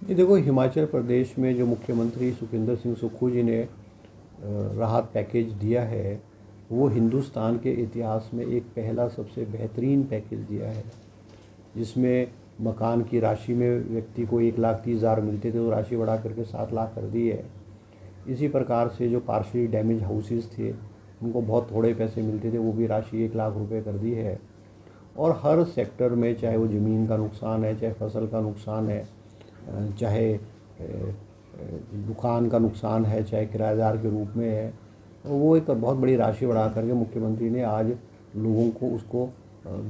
ये देखो, हिमाचल प्रदेश में जो मुख्यमंत्री सुखविंदर सिंह सुक्खू जी ने राहत पैकेज दिया है, वो हिंदुस्तान के इतिहास में एक पहला सबसे बेहतरीन पैकेज दिया है, जिसमें मकान की राशि में व्यक्ति को 1,30,000 मिलते थे, वो राशि बढ़ा करके 7 लाख कर दी है। इसी प्रकार से जो पार्शली डैमेज हाउसेस थे, उनको बहुत थोड़े पैसे मिलते थे, वो भी राशि 1 लाख रुपए कर दी है। और हर सेक्टर में, चाहे वो ज़मीन का नुकसान है, चाहे फसल का नुकसान है, चाहे दुकान का नुकसान है, चाहे किराएदार के रूप में है, वो एक बहुत बड़ी राशि बढ़ा करके मुख्यमंत्री ने आज लोगों को उसको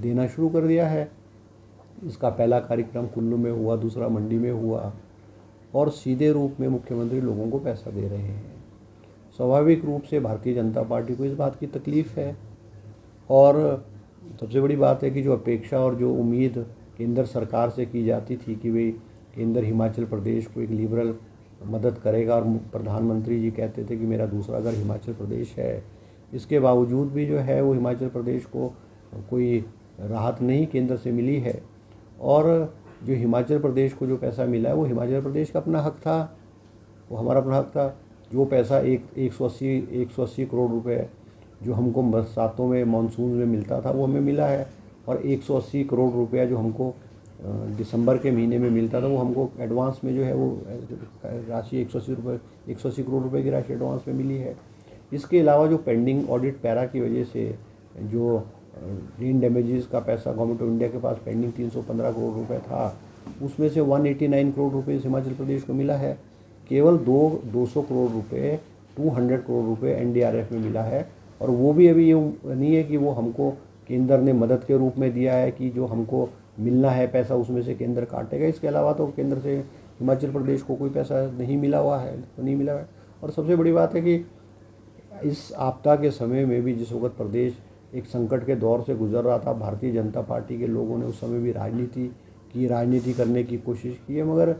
देना शुरू कर दिया है। इसका पहला कार्यक्रम कुल्लू में हुआ, दूसरा मंडी में हुआ, और सीधे रूप में मुख्यमंत्री लोगों को पैसा दे रहे हैं। स्वाभाविक रूप से भारतीय जनता पार्टी को इस बात की तकलीफ़ है, और सबसे बड़ी बात है कि जो अपेक्षा और जो उम्मीद केंद्र सरकार से की जाती थी कि भाई केंद्र हिमाचल प्रदेश को एक लिबरल मदद करेगा, और प्रधानमंत्री जी कहते थे कि मेरा दूसरा घर हिमाचल प्रदेश है, इसके बावजूद भी जो है वो हिमाचल प्रदेश को कोई राहत नहीं केंद्र से मिली है। और जो हिमाचल प्रदेश को जो पैसा मिला है, वो हिमाचल प्रदेश का अपना हक था, वो हमारा अपना हक था। जो पैसा 180 करोड़ रुपए जो हमको बरसातों में, मानसून में मिलता था, वो हमें मिला है। और 180 करोड़ रुपया जो हमको दिसंबर के महीने में मिलता था, वो हमको एडवांस में जो है वो राशि 180 करोड़ रुपए की राशि एडवांस में मिली है। इसके अलावा जो पेंडिंग ऑडिट पैरा की वजह से जो रेन डैमेजेस का पैसा गवर्नमेंट ऑफ इंडिया के पास पेंडिंग 315 करोड़ रुपए था, उसमें से 189 करोड़ रुपए हिमाचल प्रदेश को मिला है। केवल 200 करोड़ रुपए, 200 करोड़ रुपए एनडीआरएफ में मिला है। और वो भी अभी ये नहीं है कि वो हमको केंद्र ने मदद के रूप में दिया है, कि जो हमको मिलना है पैसा उसमें से केंद्र काटेगा। इसके अलावा तो केंद्र से हिमाचल प्रदेश को कोई पैसा नहीं मिला हुआ है, नहीं मिला है। और सबसे बड़ी बात है कि इस आपदा के समय में भी, जिस वक्त प्रदेश एक संकट के दौर से गुजर रहा था, भारतीय जनता पार्टी के लोगों ने उस समय भी राजनीति करने की कोशिश की है, मगर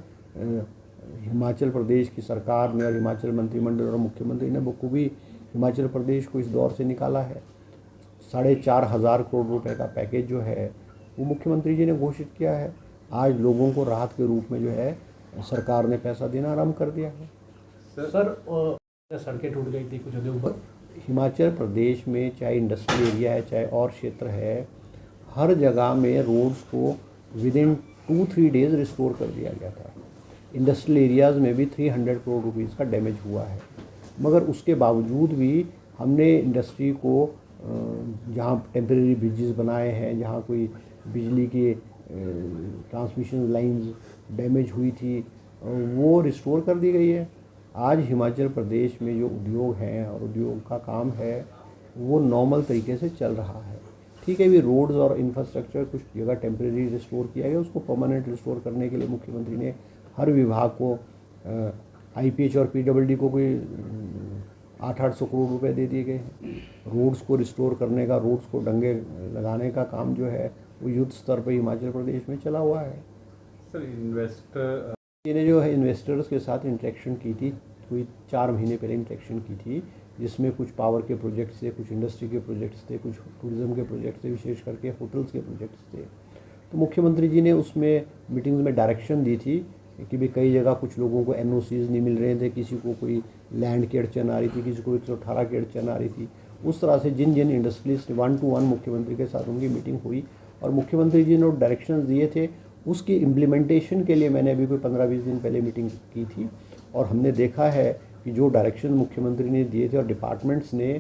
हिमाचल प्रदेश की सरकार ने और हिमाचल मंत्रिमंडल और मुख्यमंत्री ने बखूबी हिमाचल प्रदेश को इस दौर से निकाला है। 4,500 करोड़ रुपए का पैकेज जो है वो मुख्यमंत्री जी ने घोषित किया है। आज लोगों को राहत के रूप में जो है सरकार ने पैसा देना आरम्भ कर दिया है। सर सड़कें टूट गई थी कुछ दिनों पर। हिमाचल प्रदेश में चाहे इंडस्ट्रियल एरिया है, चाहे और क्षेत्र है, हर जगह में रोड्स को विदिन 2-3 डेज़ रिस्टोर कर दिया गया था। इंडस्ट्रियल एरियाज़ में भी 300 करोड़ रुपीज़ का डैमेज हुआ है, मगर उसके बावजूद भी हमने इंडस्ट्री को जहाँ टेम्परेरी ब्रिजेस बनाए हैं, जहाँ कोई बिजली की ट्रांसमिशन लाइंस डैमेज हुई थी, वो रिस्टोर कर दी गई है। आज हिमाचल प्रदेश में जो उद्योग हैं और उद्योग का काम है, वो नॉर्मल तरीके से चल रहा है। ठीक है, भी रोड्स और इंफ्रास्ट्रक्चर कुछ जगह टेम्परेरी रिस्टोर किया गया, उसको परमानेंट रिस्टोर करने के लिए मुख्यमंत्री ने हर विभाग को, आईपीएच और पीडब्ल्यूडी को कोई 800 करोड़ रुपए दे दिए गए हैं। रोड्स को रिस्टोर करने का, रोड्स को डंगे लगाने का काम जो है वो युद्ध स्तर पर हिमाचल प्रदेश में चला हुआ है। सर, इन्हें जो है इन्वेस्टर्स के साथ इंटरेक्शन की थी, कोई 4 महीने पहले इंटरेक्शन की थी, जिसमें कुछ पावर के प्रोजेक्ट्स थे, कुछ इंडस्ट्री के प्रोजेक्ट्स थे, कुछ टूरिज़्म के प्रोजेक्ट्स थे, विशेष करके होटल्स के प्रोजेक्ट्स थे। तो मुख्यमंत्री जी ने उसमें मीटिंग्स में डायरेक्शन दी थी कि भाई कई जगह कुछ लोगों को एनओसीज नहीं मिल रहे थे, किसी को कोई लैंड की अड़चन आ रही थी, किसी को 118 की अड़चन आ रही थी। उस तरह से जिन जिन इंडस्ट्रीज 1-to-1 मुख्यमंत्री के साथ उनकी मीटिंग हुई, और मुख्यमंत्री जी ने डायरेक्शन दिए थे, उसकी इम्प्लीमेंटेशन के लिए मैंने अभी कोई 15-20 दिन पहले मीटिंग की थी। और हमने देखा है कि जो डायरेक्शन मुख्यमंत्री ने दिए थे और डिपार्टमेंट्स ने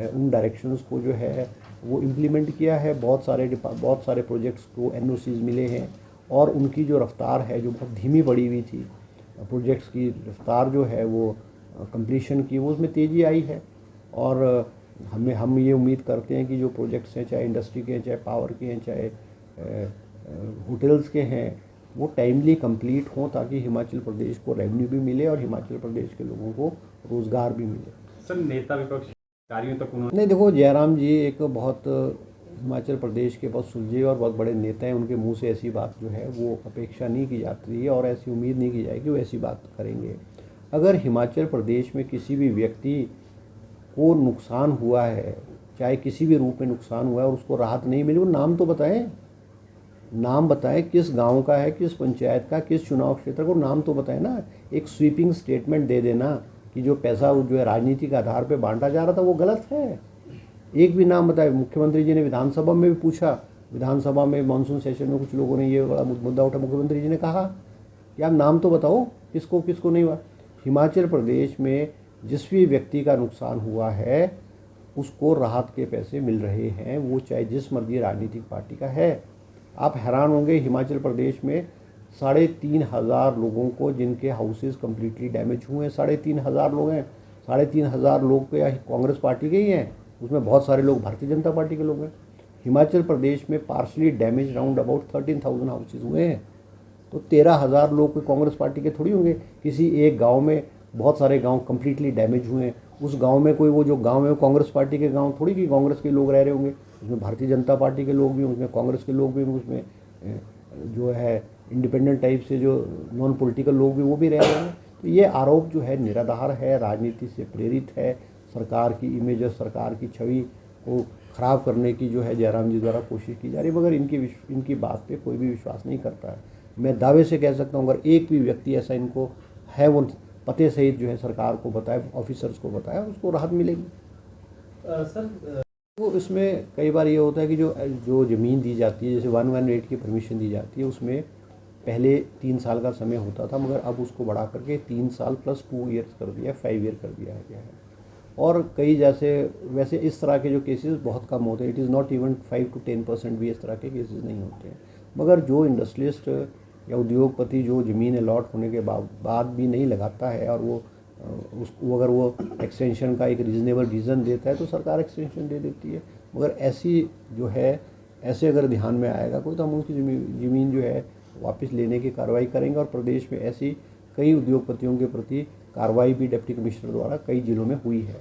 उन डायरेक्शंस को जो है वो इम्प्लीमेंट किया है। बहुत सारे प्रोजेक्ट्स को एनओसीज मिले हैं, और उनकी जो रफ्तार है, जो बहुत धीमी पड़ी हुई थी, प्रोजेक्ट्स की रफ्तार जो है वो कंप्लीशन की, वो उसमें तेज़ी आई है। और हम ये उम्मीद करते हैं कि जो प्रोजेक्ट्स हैं, चाहे इंडस्ट्री के हैं, चाहे पावर के हैं, चाहे होटल्स के हैं, वो टाइमली कंप्लीट हों, ताकि हिमाचल प्रदेश को रेवेन्यू भी मिले और हिमाचल प्रदेश के लोगों को रोज़गार भी मिले। सर, नेता विपक्ष कार्यों तक उन्होंने नहीं, देखो, जयराम जी एक बहुत हिमाचल प्रदेश के बहुत सुलझे और बहुत बड़े नेता हैं। उनके मुंह से ऐसी बात जो है वो अपेक्षा नहीं की जाती है, और ऐसी उम्मीद नहीं की जाएगी वो ऐसी बात करेंगे। अगर हिमाचल प्रदेश में किसी भी व्यक्ति को नुकसान हुआ है, चाहे किसी भी रूप में नुकसान हुआ है, और उसको राहत नहीं मिली, वो नाम तो बताएं। नाम बताएं किस गांव का है, किस पंचायत का, किस चुनाव क्षेत्र को, नाम तो बताएं ना। एक स्वीपिंग स्टेटमेंट दे देना कि जो पैसा जो है राजनीतिक आधार पे बांटा जा रहा था वो गलत है। एक भी नाम बताए। मुख्यमंत्री जी ने विधानसभा में भी पूछा, विधानसभा में मानसून सेशन में कुछ लोगों ने ये बड़ा मुद्दा उठा, मुख्यमंत्री जी ने कहा कि आप नाम तो बताओ किसको किसको नहीं हुआ। हिमाचल प्रदेश में जिस भी व्यक्ति का नुकसान हुआ है उसको राहत के पैसे मिल रहे हैं, वो चाहे जिस मर्जी राजनीतिक पार्टी का है। आप हैरान होंगे, हिमाचल प्रदेश में 3,500 लोगों को जिनके हाउसेस कम्प्लीटली डैमेज हुए हैं, 3,500 लोग हैं, 3,500 लोग क्या कांग्रेस पार्टी के ही हैं, उसमें बहुत सारे लोग भारतीय जनता पार्टी के लोग हैं। हिमाचल प्रदेश में partially damage round about 13,000 houses हुए हैं। तो 13,000 लोग कोई कांग्रेस पार्टी के थोड़ी होंगे। किसी एक गांव में बहुत सारे गांव कम्प्लीटली डैमेज हुए हैं, उस गांव में कोई वो जो गांव है वो कांग्रेस पार्टी के गांव थोड़ी कि कांग्रेस के लोग रह रहे होंगे, उसमें भारतीय जनता पार्टी के लोग भी, उसमें कांग्रेस के लोग भी, उसमें जो है इंडिपेंडेंट टाइप से जो नॉन पॉलिटिकल लोग भी वो भी रह रहे हैं। तो ये आरोप जो है निराधार है, राजनीति से प्रेरित है। सरकार की इमेज और सरकार की छवि को ख़राब करने की जो है जयराम जी द्वारा कोशिश की जा रही है, मगर इनकी बात पे कोई भी विश्वास नहीं करता है। मैं दावे से कह सकता हूँ अगर एक भी व्यक्ति ऐसा इनको है वो पते सहित जो है सरकार को बताए, ऑफिसर्स को बताए, उसको राहत मिलेगी। सर तो इसमें कई बार ये होता है कि जो ज़मीन दी जाती है, जैसे 118 की परमिशन दी जाती है, उसमें पहले 3 साल का समय होता था, मगर अब उसको बढ़ा करके 3 साल प्लस 2 ईयर्स कर दिया, 5 ईयर कर दिया गया है। और कई जैसे वैसे इस तरह के जो केसेस बहुत कम होते हैं, it is not even 5 to 10% भी इस तरह के केसेस नहीं होते हैं। मगर जो इंडस्ट्रियलिस्ट या उद्योगपति जो ज़मीन अलॉट होने के बाद भी नहीं लगाता है और वो उसको अगर वो एक्सटेंशन का एक रीज़नेबल रीज़न देता है तो सरकार एक्सटेंशन दे देती है। मगर ऐसी जो है, ऐसे अगर ध्यान में आएगा कोई तो हम उनकी ज़मीन जो है वापस लेने की कार्रवाई करेंगे। और प्रदेश में ऐसी कई उद्योगपतियों के प्रति कार्रवाई भी डिप्टी कमिश्नर द्वारा कई जिलों में हुई है।